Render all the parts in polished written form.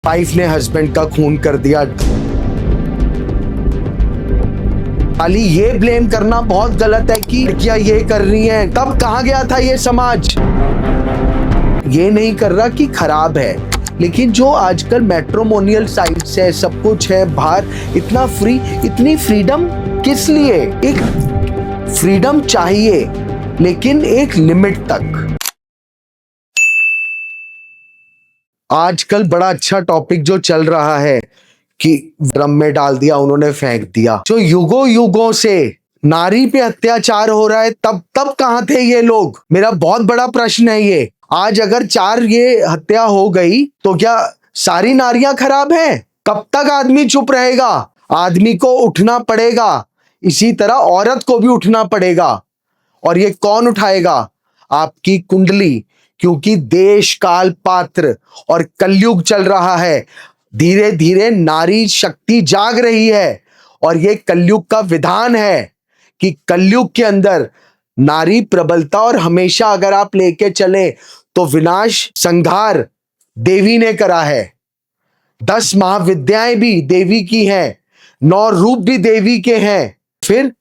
Wife ने husband का खून कर दिया। खाली ये ब्लेम करना बहुत गलत है कि लड़कियां ये कर रही हैं। तब कहाँ गया था ये समाज? ये नहीं कर रहा कि खराब है, लेकिन जो आजकल मैट्रिमोनियल साइट्स है, सब कुछ है बाहर, इतना फ्री, इतनी फ्रीडम किस लिए? एक फ्रीडम चाहिए, लेकिन एक लिमिट तक। आजकल बड़ा अच्छा टॉपिक जो चल रहा है कि ड्रम में डाल दिया, उन्होंने फेंक दिया। जो युगों युगों से नारी पे अत्याचार हो रहा है, तब तब कहां थे ये लोग? मेरा बहुत बड़ा प्रश्न है ये। आज अगर 4 ये हत्या हो गई तो क्या सारी नारियां खराब हैं? कब तक आदमी चुप रहेगा? आदमी को उठना पड़ेगा। इसी तरह औरत को भी उठना पड़ेगा। और ये कौन उठाएगा? आपकी कुंडली। क्योंकि देश काल पात्र और कलयुग चल रहा है। धीरे धीरे नारी शक्ति जाग रही है, और ये कलयुग का विधान है कि कलयुग के अंदर नारी प्रबलता, और हमेशा अगर आप लेके चले तो विनाश संहार देवी ने करा है। 10 महाविद्याएं भी देवी की हैं, 9 रूप भी देवी के हैं। फिर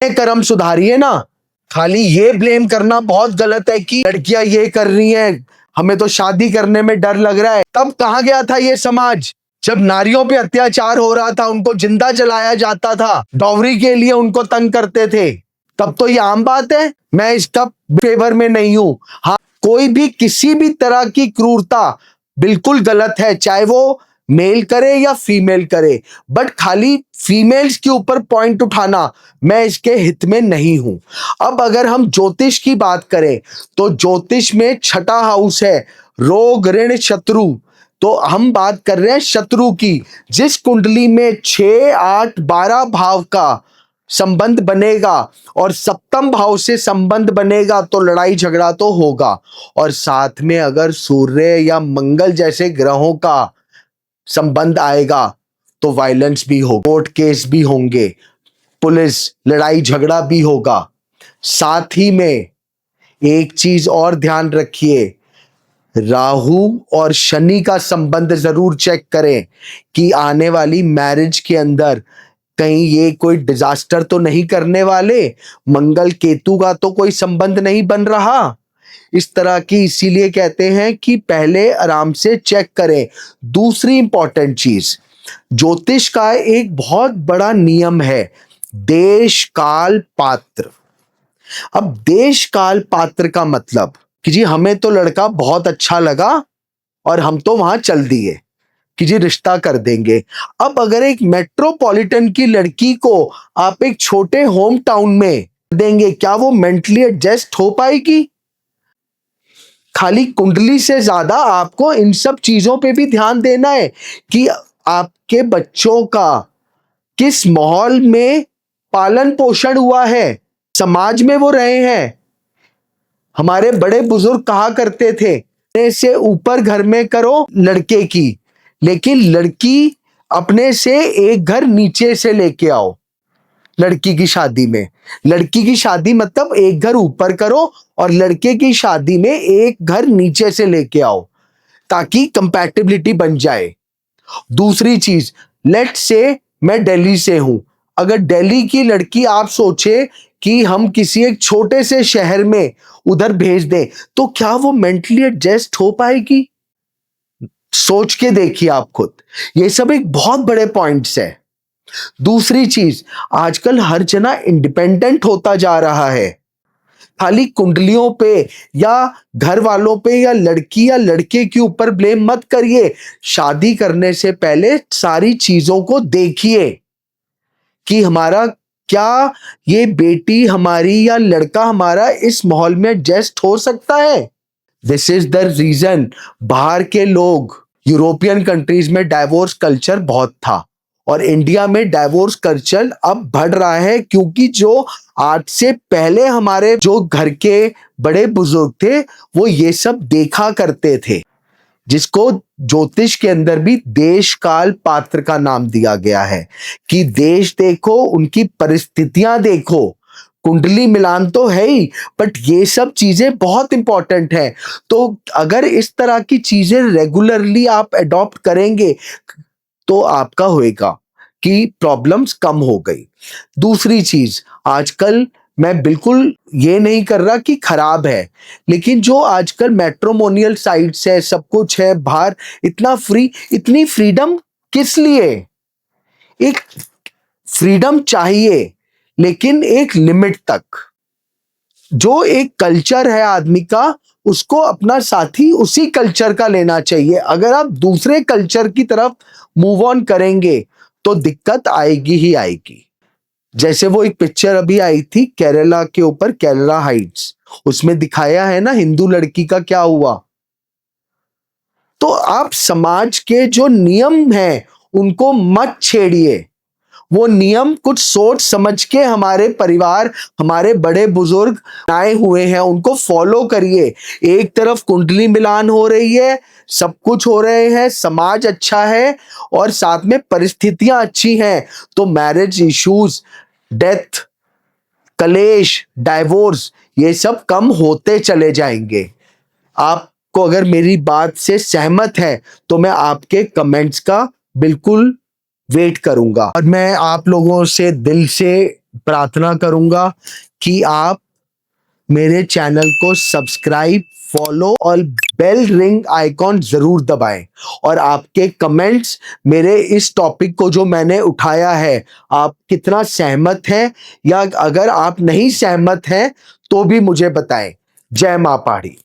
कर्म सुधारिए ना। खाली ये ब्लेम करना बहुत गलत है कि लड़कियां ये कर रही हैं, हमें तो शादी करने में डर लग रहा है। तब कहाँ गया था ये समाज? जब नारियों पे अत्याचार हो रहा था, उनको जिंदा जलाया जाता था, डॉवरी के लिए उनको तंग करते थे, तब तो ये आम बात है। मैं इसका फेवर में नहीं हूं। हाँ, कोई भी किसी भी तरह की क्रूरता बिल्कुल गलत है, चाहे वो मेल करे या फीमेल करे, बट खाली फीमेल्स के ऊपर पॉइंट उठाना मैं इसके हित में नहीं हूं। अब अगर हम ज्योतिष की बात करें तो ज्योतिष में 6ठा हाउस है रोग ऋण शत्रु। तो हम बात कर रहे हैं शत्रु की। जिस कुंडली में 6, 8, 12 भाव का संबंध बनेगा और सप्तम भाव से संबंध बनेगा तो लड़ाई झगड़ा तो होगा। और साथ में अगर सूर्य या मंगल जैसे ग्रहों का संबंध आएगा तो वायलेंस भी हो, कोर्ट केस भी होंगे, पुलिस लड़ाई झगड़ा भी होगा। साथ ही में एक चीज और ध्यान रखिए, राहु और शनि का संबंध जरूर चेक करें कि आने वाली मैरिज के अंदर कहीं ये कोई डिजास्टर तो नहीं करने वाले। मंगल केतु का तो कोई संबंध नहीं बन रहा इस तरह की, इसीलिए कहते हैं कि पहले आराम से चेक करें। दूसरी इंपॉर्टेंट चीज, ज्योतिष का एक बहुत बड़ा नियम है देश काल पात्र। अब देश काल पात्र का मतलब कि जी हमें तो लड़का बहुत अच्छा लगा और हम तो वहां चल दिए कि जी रिश्ता कर देंगे। अब अगर एक मेट्रोपॉलिटन की लड़की को आप एक छोटे होम टाउन में देंगे, क्या वो मेंटली एडजस्ट हो पाएगी? खाली कुंडली से ज्यादा आपको इन सब चीजों पे भी ध्यान देना है कि आपके बच्चों का किस माहौल में पालन पोषण हुआ है, समाज में वो रहे हैं। हमारे बड़े बुजुर्ग कहा करते थे, अपने से ऊपर घर में करो लड़के की, लेकिन लड़की अपने से एक घर नीचे से लेके आओ। लड़की की शादी में, लड़की की शादी मतलब एक घर ऊपर करो और लड़के की शादी में एक घर नीचे से लेके आओ ताकि कंपैटिबिलिटी बन जाए। दूसरी चीज, लेट से मैं दिल्ली से हूं, अगर दिल्ली की लड़की आप सोचे कि हम किसी एक छोटे से शहर में उधर भेज दें तो क्या वो मेंटली एडजस्ट हो पाएगी? सोच के देखिए आप खुद। ये सब एक बहुत बड़े पॉइंट्स है। दूसरी चीज, आजकल हर जना इंडिपेंडेंट होता जा रहा है। खाली कुंडलियों पे या घर वालों पे या लड़की या लड़के के ऊपर ब्लेम मत करिए। शादी करने से पहले सारी चीजों को देखिए कि हमारा क्या ये बेटी हमारी या लड़का हमारा इस माहौल में एडजस्ट हो सकता है। दिस इज द रीजन बाहर के लोग, यूरोपियन कंट्रीज में डाइवोर्स कल्चर बहुत था और इंडिया में डाइवोर्स कल्चर अब बढ़ रहा है, क्योंकि जो आज से पहले हमारे जो घर के बड़े बुजुर्ग थे वो ये सब देखा करते थे, जिसको ज्योतिष के अंदर भी देश काल पात्र का नाम दिया गया है कि देश देखो, उनकी परिस्थितियां देखो। कुंडली मिलान तो है ही, बट ये सब चीजें बहुत इंपॉर्टेंट है। तो अगर इस तरह की चीजें रेगुलरली आप अडॉप्ट करेंगे तो आपका होएगा कि प्रॉब्लम्स कम हो गई। दूसरी चीज, आजकल मैं बिल्कुल ये नहीं कर रहा कि खराब है, लेकिन जो आजकल मैट्रिमोनियल साइट्स है, सब कुछ है बाहर, इतना फ्री, इतनी फ्रीडम किस लिए? एक फ्रीडम चाहिए, लेकिन एक लिमिट तक। जो एक कल्चर है आदमी का, उसको अपना साथी उसी कल्चर का लेना चाहिए। अगर आप दूसरे कल्चर की तरफ मूव ऑन करेंगे तो दिक्कत आएगी ही आएगी। जैसे वो एक पिक्चर अभी आई थी केरला के ऊपर, केरला हाइट्स, उसमें दिखाया है ना हिंदू लड़की का क्या हुआ। तो आप समाज के जो नियम हैं उनको मत छेड़िए। वो नियम कुछ सोच समझ के हमारे परिवार, हमारे बड़े बुजुर्ग आए हुए हैं, उनको फॉलो करिए। एक तरफ कुंडली मिलान हो रही है, सब कुछ हो रहे हैं, समाज अच्छा है और साथ में परिस्थितियां अच्छी हैं, तो मैरिज इश्यूज, डेथ, कलेश, डाइवोर्स, ये सब कम होते चले जाएंगे। आपको अगर मेरी बात से सहमत है तो मैं आपके कमेंट्स का बिल्कुल वेट करूंगा, और मैं आप लोगों से दिल से प्रार्थना करूंगा कि आप मेरे चैनल को सब्सक्राइब, फॉलो और बेल रिंग आइकॉन जरूर दबाएं। और आपके कमेंट्स मेरे इस टॉपिक को जो मैंने उठाया है, आप कितना सहमत हैं, या अगर आप नहीं सहमत हैं तो भी मुझे बताएं। जय मां पहाड़ी।